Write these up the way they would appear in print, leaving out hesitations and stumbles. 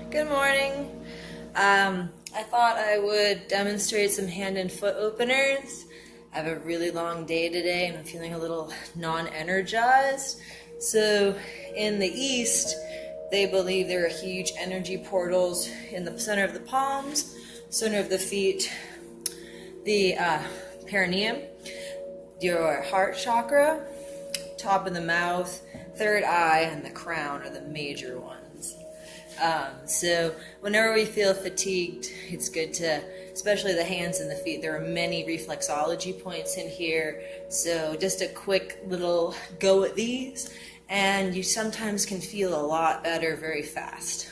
Good morning. I thought I would demonstrate some hand and foot openers. I have a really long day today and I'm feeling a little non-energized. So in the East, they believe there are huge energy portals in the center of the palms, center of the feet, the perineum, your heart chakra, top of the mouth, third eye, and the crown are the major ones. So whenever we feel fatigued, it's good to, especially the hands and the feet, there are many reflexology points in here. So just a quick little go at these, and you sometimes can feel a lot better very fast.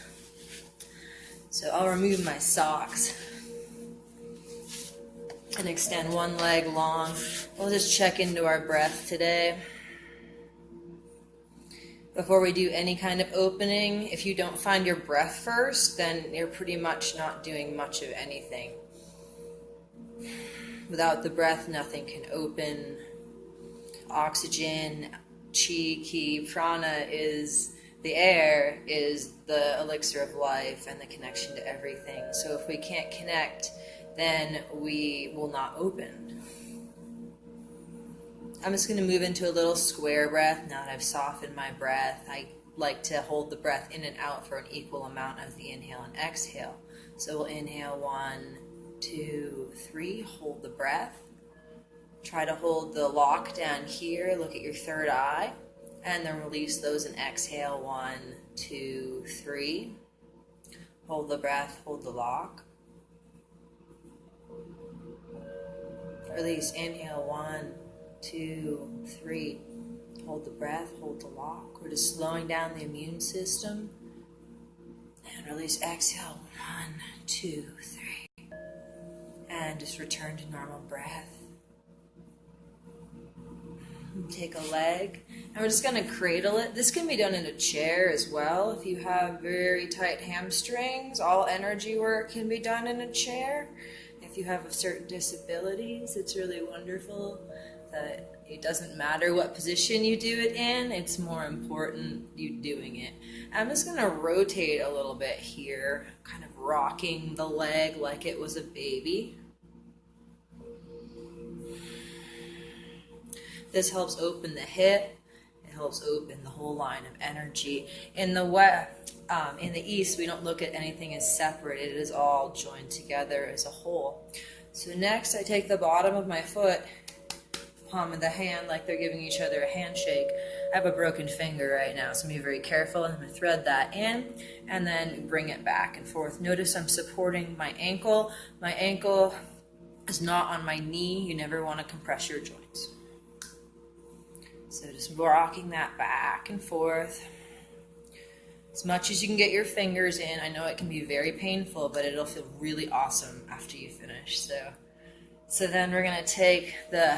So I'll remove my socks and extend one leg long. We'll just check into our breath today. Before we do any kind of opening, if you don't find your breath first, then you're pretty much not doing much of anything. Without the breath, nothing can open. Oxygen, chi, ki, prana is the air, is the elixir of life and the connection to everything. So if we can't connect, then we will not open. I'm just going to move into a little square breath now that I've softened my breath. I like to hold the breath in and out for an equal amount of the inhale and exhale. So we'll inhale 1, 2, 3, hold the breath. Try to hold the lock down here, look at your third eye, and then release those and exhale 1, 2, 3. Hold the breath, hold the lock. Release, inhale 1, 2, 3. Hold the breath, hold the lock. We're just slowing down the immune system. And release, exhale, 1, 2, 3. And just return to normal breath. Take a leg, and we're just going to cradle it. This can be done in a chair as well. If you have very tight hamstrings, all energy work can be done in a chair. If you have certain disabilities, it's really wonderful that it doesn't matter what position you do it in, it's more important you doing it. I'm just going to rotate a little bit here, kind of rocking the leg like it was a baby. This helps open the hip. It helps open the whole line of energy. In the East, we don't look at anything as separate. It is all joined together as a whole. So next, I take the bottom of my foot, palm of the hand, like they're giving each other a handshake. I have a broken finger right now, so I'm going to be very careful. I'm going to thread that in and then bring it back and forth. Notice I'm supporting my ankle. My ankle is not on my knee. You never want to compress your joints. So just rocking that back and forth as much as you can get your fingers in. I know it can be very painful, but it'll feel really awesome after you finish. So then we're going to take the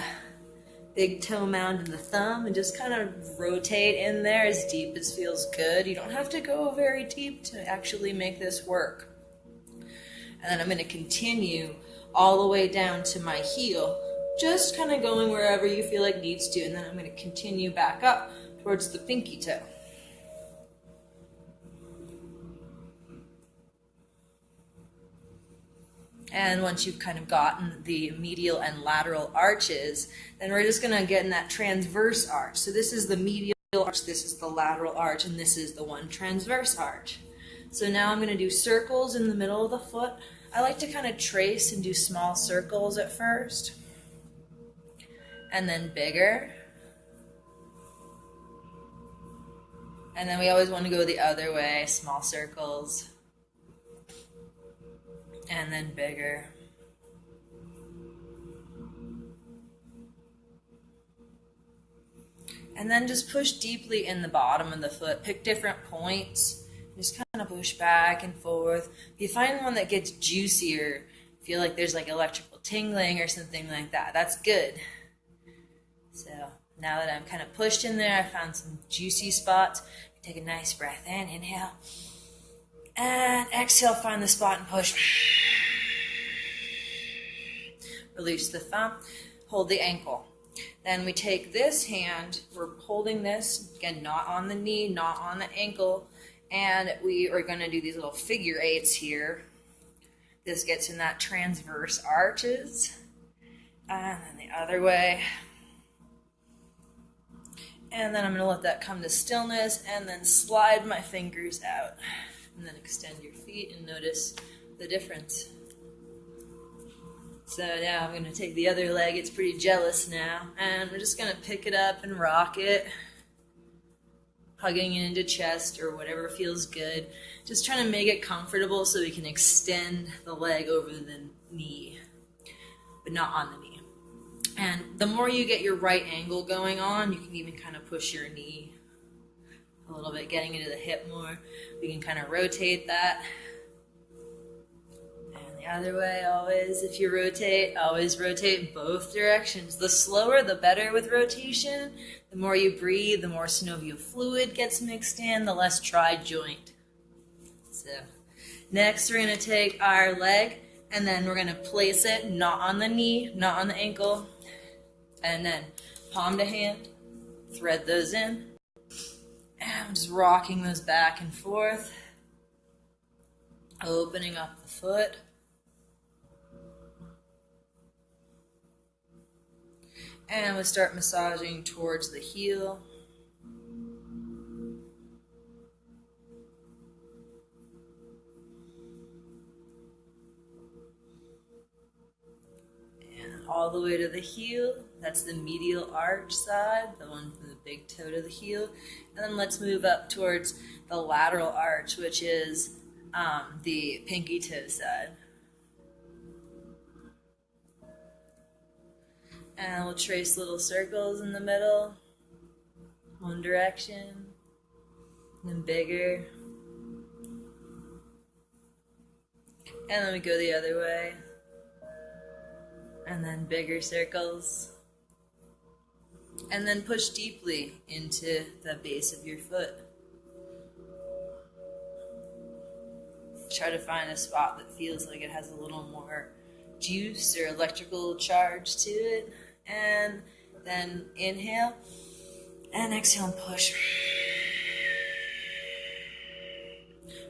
big toe mound and the thumb and just kind of rotate in there as deep as feels good. You don't have to go very deep to actually make this work. And then I'm going to continue all the way down to my heel, just kind of going wherever you feel like needs to, and then I'm going to continue back up towards the pinky toe. And once you've kind of gotten the medial and lateral arches, then we're just going to get in that transverse arch. So this is the medial arch, this is the lateral arch, and this is the one transverse arch. So now I'm going to do circles in the middle of the foot. I like to kind of trace and do small circles at first, and then bigger. And then we always want to go the other way, small circles, and then bigger. And then just push deeply in the bottom of the foot. Pick different points. Just kind of push back and forth. If you find one that gets juicier, feel like there's like electrical tingling or something like that, that's good. So now that I'm kind of pushed in there, I found some juicy spots. Take a nice breath in, inhale. And exhale, find the spot and push. Release the thumb, hold the ankle. Then we take this hand, we're holding this, again, not on the knee, not on the ankle, And we are going to do these little figure eights here. This gets in that transverse arches. And then the other way. And then I'm going to let that come to stillness and then slide my fingers out. And then extend your feet and notice the difference. So now I'm going to take the other leg. It's pretty jealous now. And we're just going to pick it up and rock it. Hugging it into chest or whatever feels good. Just trying to make it comfortable so we can extend the leg over the knee, but not on the knee. And the more you get your right angle going on, you can even kind of push your knee a little bit, getting into the hip more. We can kind of rotate that. And the other way, always, if you rotate, always rotate both directions. The slower, the better with rotation. The more you breathe, the more synovial fluid gets mixed in, the less tri-joint. So next we're going to take our leg and then we're going to place it not on the knee, not on the ankle, and then palm to hand, thread those in, and I'm just rocking those back and forth, opening up the foot. And we'll start massaging towards the heel. And all the way to the heel. That's the medial arch side, the one from the big toe to the heel. And then let's move up towards the lateral arch, which is the pinky toe side. And we'll trace little circles in the middle, one direction, and then bigger. And then we go the other way, and then bigger circles. And then push deeply into the base of your foot. Try to find a spot that feels like it has a little more juice or electrical charge to it. And then inhale and exhale and push.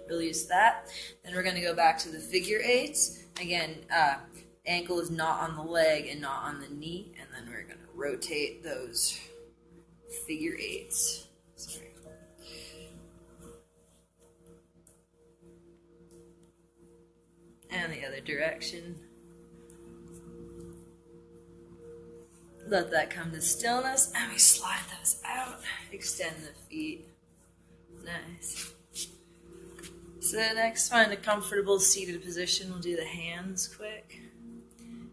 Release that. Then we're going to go back to the figure eights. Again, ankle is not on the leg and not on the knee. And then we're going to rotate those figure eights. Sorry. And the other direction. Let that come to stillness, and we slide those out. Extend the feet. Nice. So next, find a comfortable seated position. We'll do the hands quick.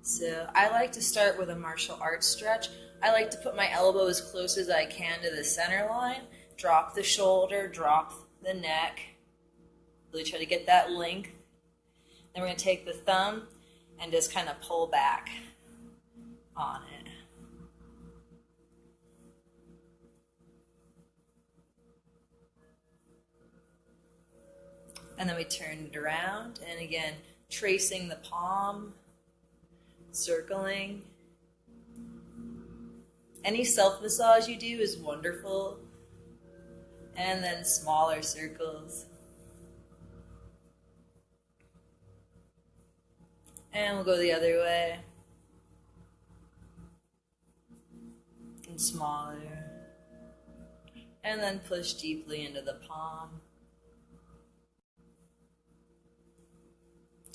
So I like to start with a martial arts stretch. I like to put my elbow as close as I can to the center line. Drop the shoulder, drop the neck. Really try to get that length. Then we're going to take the thumb and just kind of pull back on it. And then we turn it around, and again, tracing the palm, circling. Any self-massage you do is wonderful. And then smaller circles. And we'll go the other way. And smaller. And then push deeply into the palm.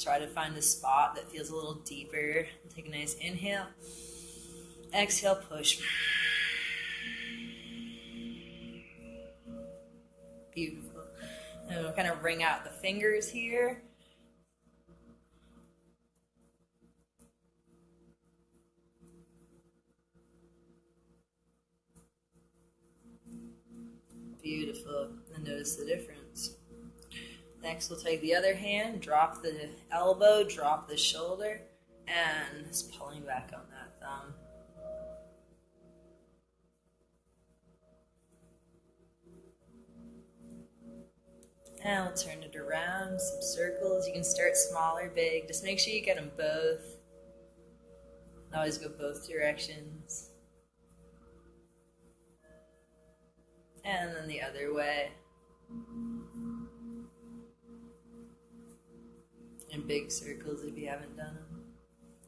Try to find a spot that feels a little deeper. Take a nice inhale. Exhale, push. Beautiful. And we'll kind of wring out the fingers here. Beautiful. And notice the difference. Next, we'll take the other hand, drop the elbow, drop the shoulder, and just pulling back on that thumb. And we'll turn it around, some circles. You can start small or big. Just make sure you get them both. Always go both directions. And then the other way. in big circles if you haven't done them.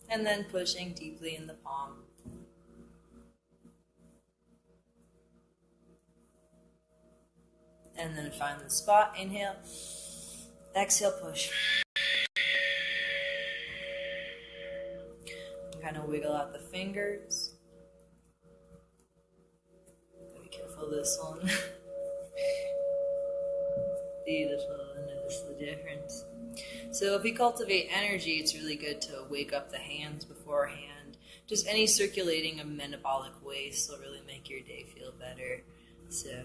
And then pushing deeply in the palm. And then find the spot. Inhale. Exhale, push. Kind of wiggle out the fingers. Be careful this one. Beautiful. Notice the difference. So if we cultivate energy, it's really good to wake up the hands beforehand. Just any circulating of metabolic waste will really make your day feel better. So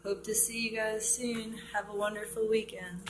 hope to see you guys soon. Have a wonderful weekend.